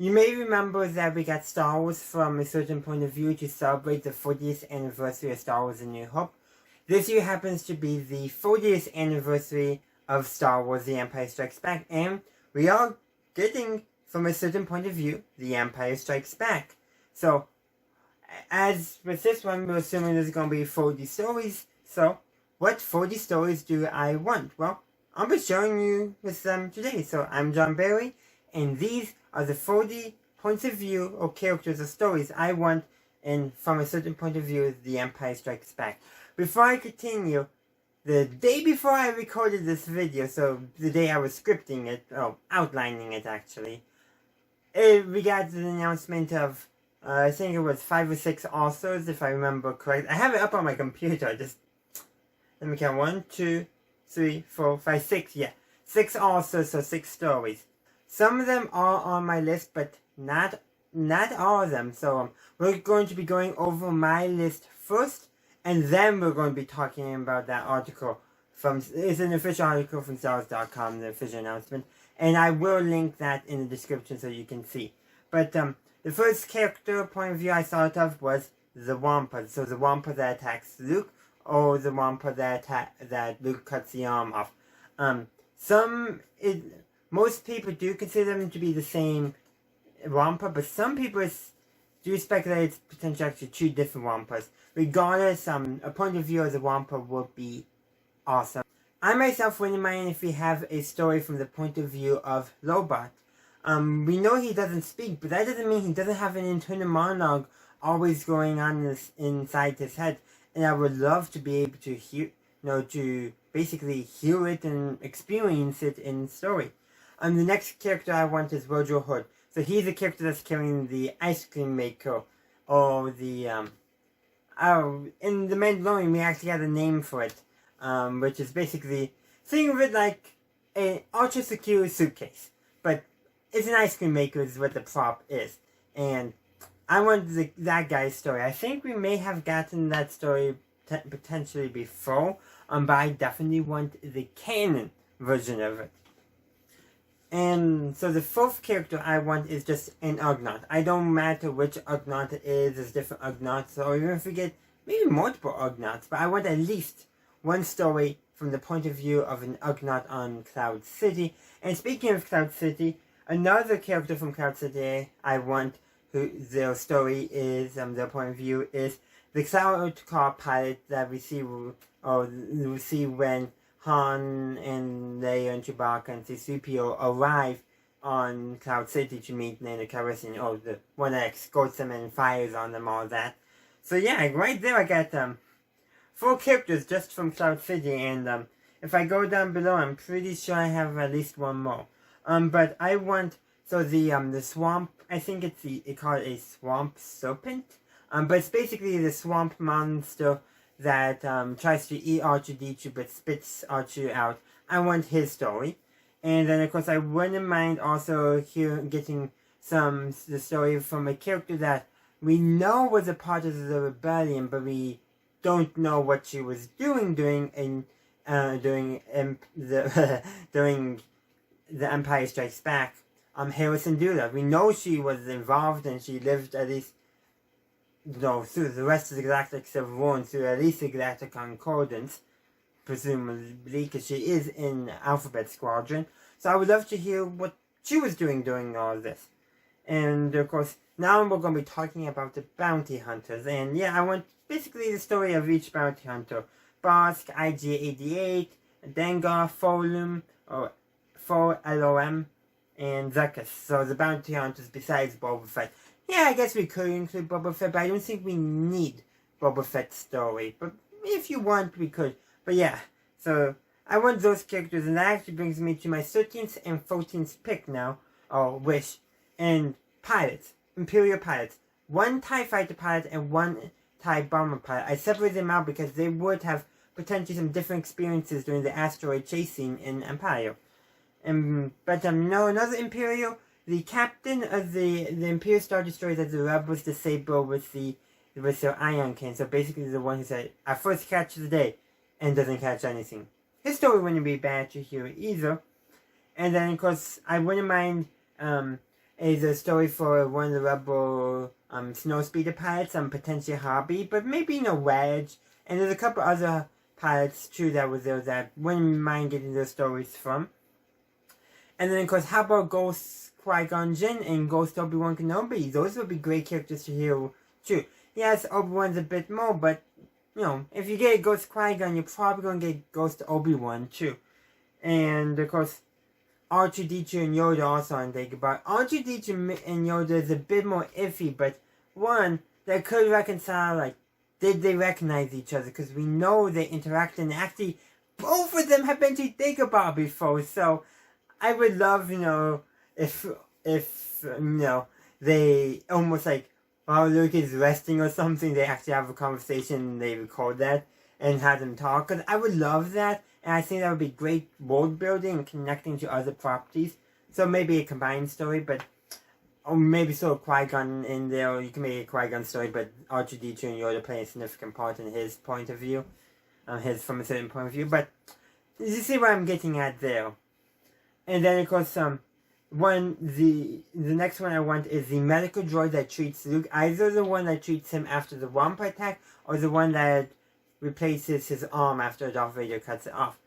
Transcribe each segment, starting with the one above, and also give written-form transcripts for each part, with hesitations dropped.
You may remember that we got Star Wars from a certain point of view to celebrate the 40th anniversary of Star Wars A New Hope. This year happens to be the 40th anniversary of Star Wars The Empire Strikes Back, and we are getting, from a certain point of view, The Empire Strikes Back. So, as with this one, we're assuming there's going to be 40 stories. So, what 40 stories do I want? Well, I'll be showing you with them today. So, I'm John Barry, and these are the 40 points of view or characters or stories I want in, from a certain point of view, The Empire Strikes Back. Before I continue, the day before I recorded this video, so the day I was scripting it, outlining it actually, we got an announcement of, I think it was 5 or 6 authors, if I remember correct. I have it up on my computer, just, let me count, 1, 2, 3, 4, 5, 6, yeah. 6 authors, so 6 stories. Some of them are on my list, but not all of them. So we're going to be going over my list first, and then we're going to be talking about that article from, it's an official article from StarWars.com, the official announcement, and I will link that in the description so you can see. But the first character point of view I thought of was the Wampa. So the Wampa that attacks Luke, or the Wampa that Luke cuts the arm off. Most people do consider them to be the same Wampa, but some people do speculate it's potentially actually 2 different Wampas. Regardless, a point of view of the Wampa would be awesome. I myself wouldn't mind if we have a story from the point of view of Lobot. We know he doesn't speak, but that doesn't mean he doesn't have an internal monologue always going on inside his head. And I would love to be able to hear, to basically hear it and experience it in story. The next character I want is Roger Hood. So he's the character that's carrying the ice cream maker, or the, in The Mandalorian we actually had a name for it, which is basically, think of it like an ultra-secure suitcase, but it's an ice cream maker is what the prop is, and I want that guy's story. I think we may have gotten that story potentially before, but I definitely want the canon version of it. And so the 4th character I want is just an Ugnaught. I don't matter which Ugnaught it is, there's different Ugnaughts, or even if we get maybe multiple Ugnaughts, but I want at least one story from the point of view of an Ugnaught on Cloud City. And speaking of Cloud City, another character from Cloud City I want, who their story is, their point of view is the Cloud Car pilot that we see when Han and Leia and Chewbacca and C-3PO arrive on Cloud City to meet Lando Calrissian, the one that escorts them and fires on them, all that. So yeah, right there I got 4 characters just from Cloud City, and if I go down below, I'm pretty sure I have at least one more. But I want, so the swamp, I think they call it a swamp serpent, but it's basically the swamp monster that tries to eat R2-D2 but spits R2 out. I want his story. And then of course I wouldn't mind also getting the story from a character that we know was a part of the rebellion, but we don't know what she was doing during the Empire Strikes Back. Harrison Dula. We know she was involved and she lived at least through the rest of the Galactic Civil War and through at least the Galactic Concordance, presumably, because she is in Alphabet Squadron. So I would love to hear what she was doing during all of this. And of course, now we're going to be talking about the bounty hunters. And yeah, I want basically the story of each bounty hunter. Bosk, IG-88, Dengar, Folum, or 4LOM, and Zuckuss. So the bounty hunters besides Boba Fett. Yeah, I guess we could include Boba Fett, but I don't think we need Boba Fett's story. But if you want, we could. But yeah, so I want those characters, and that actually brings me to my 13th and 14th pick now, or wish, and pilots, Imperial pilots. 1 TIE Fighter pilot and 1 TIE Bomber pilot. I separated them out because they would have potentially some different experiences during the asteroid chase scene in Empire. But no, another Imperial. The captain of the Imperial Star Destroyer that the rebels disable with their ion cannon. So basically the one who said, "Our first catch of the day," and doesn't catch anything. His story wouldn't be bad to hear either. And then of course I wouldn't mind is a story for one of the rebel snowspeeder pilots, potentially Hobby, but maybe Wedge. And there's a couple other pilots too that was there that wouldn't mind getting those stories from. And then of course, how about Ghost Qui-Gon Jinn and Ghost Obi-Wan Kenobi? Those would be great characters to hear too. Yes, Obi-Wan's a bit more, but if you get Ghost Qui-Gon, you're probably gonna get Ghost Obi-Wan too. And of course, R2-D2 and Yoda also on Dagobah. R2-D2 and Yoda is a bit more iffy, but one that could reconcile, like, did they recognize each other? Because we know they interact, and actually, both of them have been to Dagobah before. So I would love, if they almost like while Luke is resting or something, they actually have a conversation and they record that and have them talk. Because I would love that. And I think that would be great world building and connecting to other properties. So maybe a combined story, or maybe sort of Qui-Gon in there, or you can make a Qui-Gon story, but R2-D2 and Yoda play a significant part in his point of view, from a certain point of view. But you see what I'm getting at there. And then of course, the next one I want is the medical droid that treats Luke. Either the one that treats him after the Wampa attack, or the one that replaces his arm after Darth Vader cuts it off.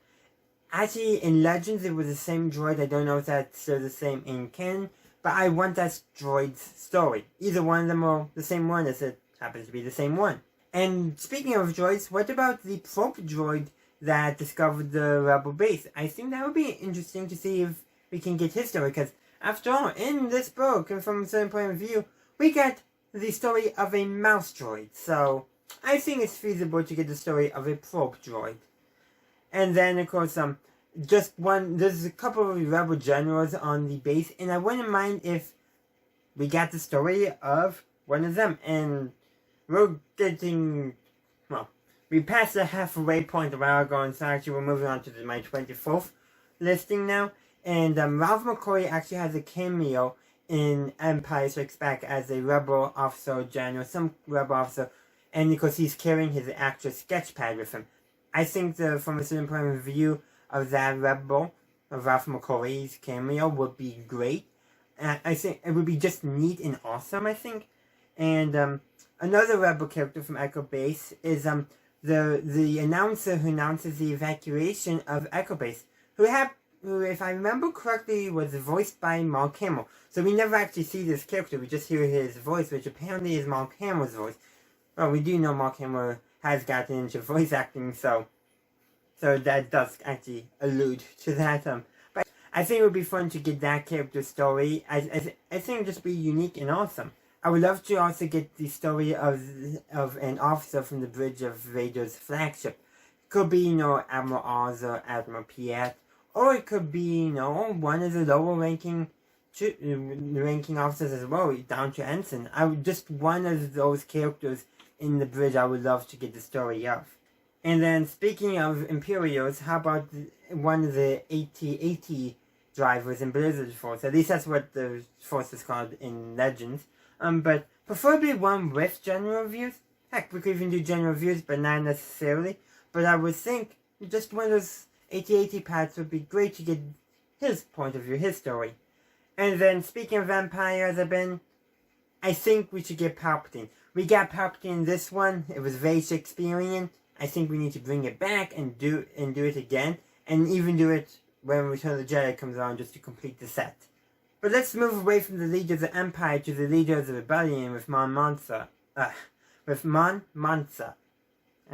Actually, in Legends, it was the same droid. I don't know if that's still the same in canon, but I want that droid's story. Either one of them or the same one, as it happens to be the same one. And speaking of droids, what about the probe droid that discovered the Rebel base? I think that would be interesting to see if we can get his story, because after all, in this book, and from a certain point of view, we get the story of a mouse droid. So I think it's feasible to get the story of a probe droid. And then, of course, there's a couple of Rebel generals on the base, and I wouldn't mind if we got the story of one of them. And we're getting, we passed the halfway point a while ago, and so actually we're moving on to my 24th listing now. And Ralph McCoy actually has a cameo in Empire Strikes Back as a Rebel officer general, some Rebel officer, and because he's carrying his actual sketch pad with him. I think from a certain point of view of that Rebel, of Ralph McCoy's cameo, would be great. I think it would be just neat and awesome, I think. And another Rebel character from Echo Base is the announcer who announces the evacuation of Echo Base, who, if I remember correctly, was voiced by Mark Hamill. So we never actually see this character, we just hear his voice, which apparently is Mark Hamill's voice. Well, we do know Mark Hamill has gotten into voice acting, so that does actually allude to that. But I think it would be fun to get that character's story. I think it would just be unique and awesome. I would love to also get the story of an officer from the bridge of Vader's flagship. Could be, Admiral Oz or Admiral Piet, or it could be, one of the lower ranking officers as well, down to Ensign. Just one of those characters in the bridge I would love to get the story of. And then speaking of Imperials, how about one of the AT-AT drivers in Blizzard Force? At least that's what the force is called in Legends. But preferably one with general reviews. Heck, we could even do general reviews, but not necessarily. But I would think just one of those AT-AT pads would be great to get his point of view, his story. And then speaking of vampires, I think we should get Palpatine. We got Palpatine in this one. It was very Shakespearean. I think we need to bring it back and do it again. And even do it when Return of the Jedi comes on, just to complete the set. But let's move away from the leader of the Empire to the leader of the Rebellion with Mon Mothma. I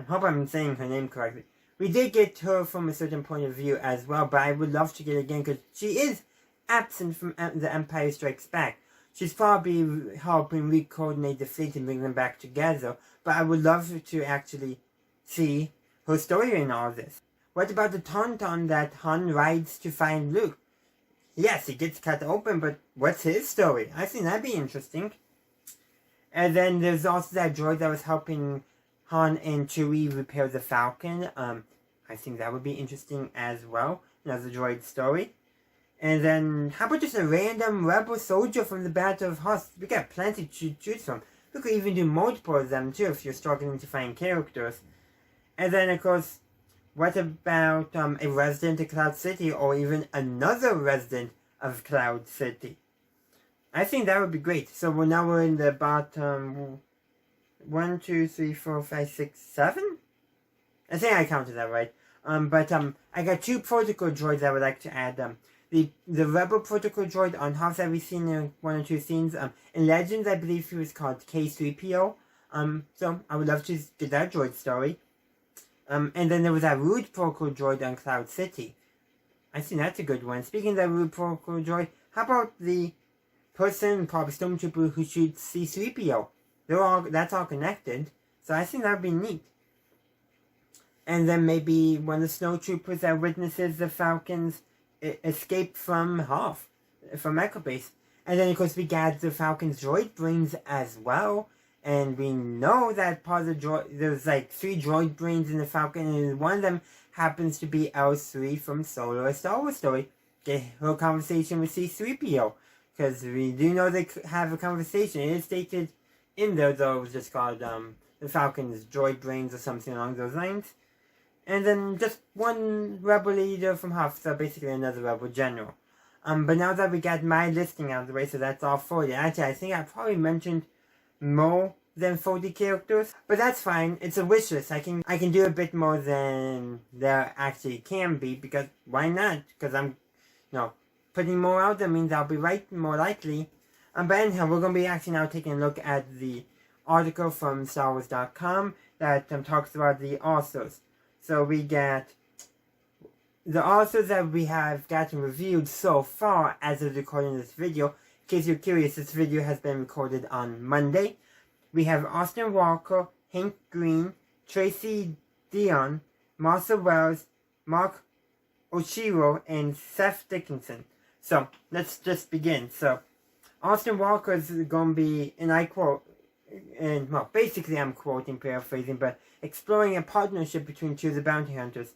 hope I'm saying her name correctly. We did get her from a certain point of view as well, but I would love to get it again because she is absent from The Empire Strikes Back. She's probably helping re-coordinate the fleet and bring them back together, but I would love to actually see her story in all this. What about the Tauntaun that Han rides to find Luke? Yes, he gets cut open, but what's his story? I think that'd be interesting. And then there's also that droid that was helping Han and Chewie repair the Falcon. I think that would be interesting as well. Another droid story. And then, how about just a random rebel soldier from the Battle of Hoth? We got plenty to choose from. We could even do multiple of them too if you're struggling to find characters. And then, of course, what about a resident of Cloud City or even another resident of Cloud City? I think that would be great. So now we're in the bottom 1, 2, 3, 4, 5, 6, 7? I think I counted that right. I got 2 protocol droids I would like to add. The Rebel protocol droid on Hoth that we've seen in 1 or 2 scenes. In Legends, I believe he was called K3PO. So I would love to get that droid story. And then there was that Rude protocol droid on Cloud City. I think that's a good one. Speaking of that Rude protocol droid, how about the person, probably Stormtrooper, who shoots C3PO? That's all connected. So I think that would be neat. And then maybe one of the snowtroopers that witnesses the Falcons escape from Hoth, from Echo Base. And then of course we got the Falcon's droid brains as well. And we know that part of the droid, there's like 3 droid brains in the Falcon, and one of them happens to be L3 from Solo, a Star Wars story. Get her conversation with C3PO. Because we do know they have a conversation. It is stated in there, though, it was just called the Falcon's droid brains or something along those lines. And then just one rebel leader from Hoth, so basically another rebel general. But now that we got my listing out of the way, so that's all 40. Actually, I think I probably mentioned more than 40 characters, but that's fine. It's a wish list. I can do a bit more than there actually can be, because why not? Because I'm, putting more out there means I'll be right more likely. But anyhow, we're going to be actually now taking a look at the article from StarWars.com that talks about the authors. So we got the authors that we have gotten reviewed so far as of recording this video. In case you're curious, this video has been recorded on Monday. We have Austin Walker, Hank Green, Tracy Dion, Martha Wells, Mark Oshiro, and Seth Dickinson. So, let's just begin. So, Austin Walker is going to be, and I quote, and well, basically I'm quoting, paraphrasing, but exploring a partnership between 2 of the bounty hunters.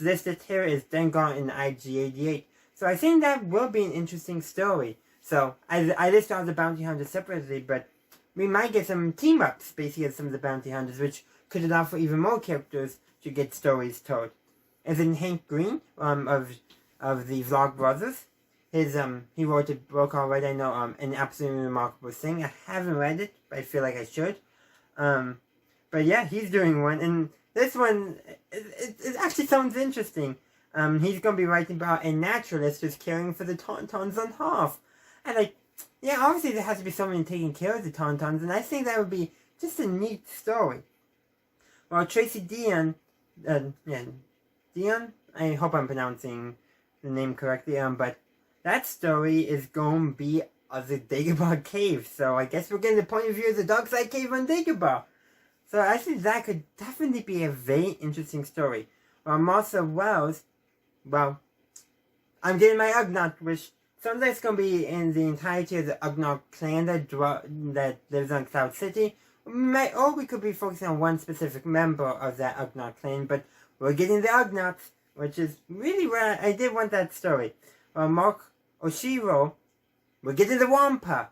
Listed here is Dengar and IG-88. So I think that will be an interesting story. So, I list all the bounty hunters separately, but we might get some team-ups, basically, of some of the bounty hunters, which could allow for even more characters to get stories told. And then Hank Green, of the Vlog Brothers. He wrote a book already, I know, An Absolutely Remarkable Thing. I haven't read it, but I feel like I should. But yeah, he's doing one, and this one, it actually sounds interesting. He's going to be writing about a naturalist who's caring for the Tauntauns on Hoth. And yeah, obviously there has to be someone taking care of the Tauntauns, and I think that would be just a neat story. Well, Tracy Dion, Dion? I hope I'm pronouncing the name correctly, but that story is going to be of the Dagobah Cave, so I guess we're getting the point of view of the Dark Side Cave on Dagobah. So I think that could definitely be a very interesting story. While Martha Wells, well, I'm getting my Ugnaught wish. Sounds like it's going to be in the entirety of the Ugnaught clan that lives on Cloud City. Or we could be focusing on one specific member of that Ugnaught clan, but we're getting the Ugnaughts, which is really where I did want that story. Mark Oshiro, we're getting the Wampa.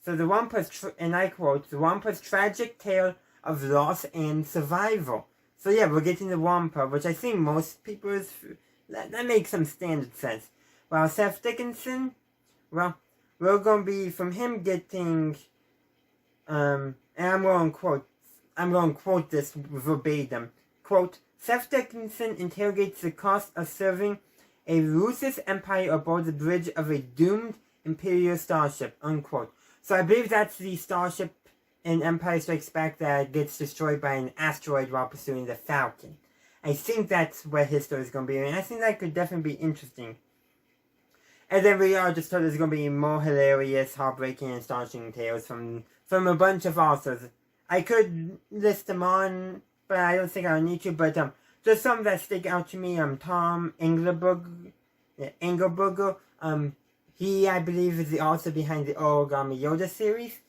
So the Wampa's, and I quote, the Wampa's tragic tale of loss and survival. So yeah, we're getting the Wampa, which I think most people that makes some standard sense. While Seth Dickinson, well, we're going to be from him getting, and I'm going to quote this verbatim. Quote, Seth Dickinson interrogates the cost of serving a ruthless empire aboard the bridge of a doomed Imperial starship, unquote. So I believe that's the starship in Empire Strikes Back that gets destroyed by an asteroid while pursuing the Falcon. I think that's where his story is going to be, and I think that could definitely be interesting. And then we are just told there's going to be more hilarious, heartbreaking, and astonishing tales from a bunch of authors. I could list them on, but I don't think I'll need to, but just some that stick out to me. Tom Engelberger, he, I believe, is the author behind the Origami Yoda series,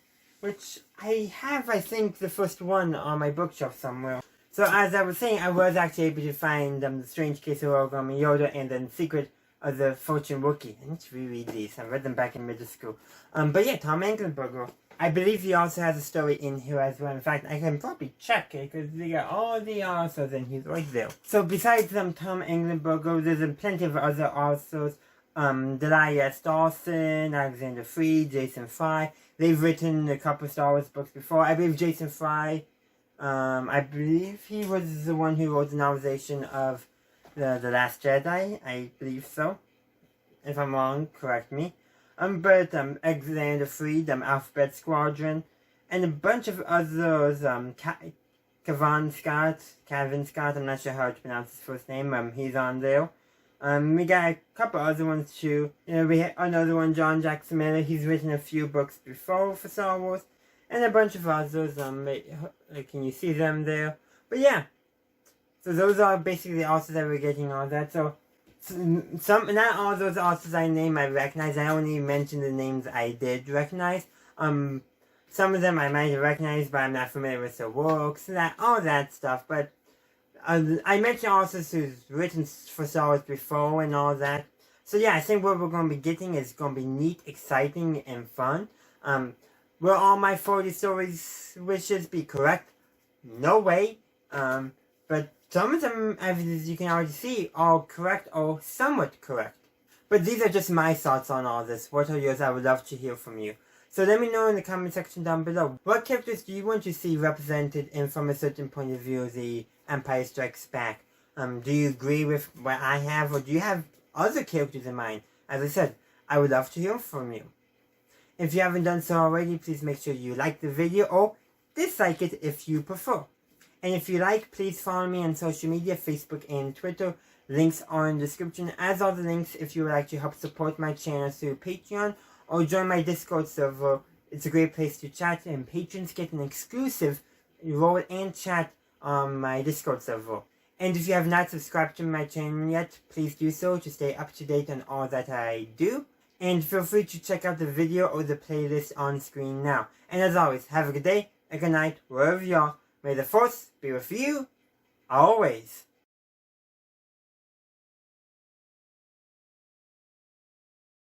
which I have, I think, the first one on my bookshelf somewhere. So as I was saying, I was actually able to find The Strange Case of Origami Yoda and then Secret of the Fortune Wookiee. I need to reread these. I read them back in middle school. But yeah, Tom Engelberger. I believe he also has a story in here as well. In fact, I can probably check it because we got all the authors and he's right there. So besides Tom Engelberger, there's plenty of other authors. Delias Dawson, Alexander Freed, Jason Fry. They've written a couple Star Wars books before. I believe Jason Fry, I believe he was the one who wrote the novelization of the Last Jedi. I believe so. If I'm wrong, correct me. But Alexander Freed, Alphabet Squadron, and a bunch of others, Kevin Scott, I'm not sure how to pronounce his first name, he's on there. We got a couple other ones too. You know, we had another one, John Jackson Miller, he's written a few books before for Star Wars, and a bunch of others, can you see them there? But yeah, so those are basically the authors that we're getting all that, so not all those authors I named I recognize. I only mentioned the names I did recognize. Some of them I might have recognized, but I'm not familiar with their works, all that stuff. But I mentioned authors who's written for Star Wars before and all that. So yeah, I think what we're going to be getting is going to be neat, exciting, and fun. Will all my 40 stories wishes be correct? No way. But some of them, as you can already see, are correct or somewhat correct. But these are just my thoughts on all this. What are yours? I would love to hear from you. So let me know in the comment section down below. What characters do you want to see represented in from a certain point of view of the Empire Strikes Back? Do you agree with what I have, or do you have other characters in mind? As I said, I would love to hear from you. If you haven't done so already, please make sure you like the video or dislike it if you prefer. And if you like, please follow me on social media, Facebook and Twitter. Links are in the description, as are the links if you would like to help support my channel through Patreon or join my Discord server. It's a great place to chat, and patrons get an exclusive role and chat on my Discord server. And if you have not subscribed to my channel yet, please do so to stay up to date on all that I do. And feel free to check out the video or the playlist on screen now. And as always, have a good day, a good night, wherever you are. May the Force be with you, always.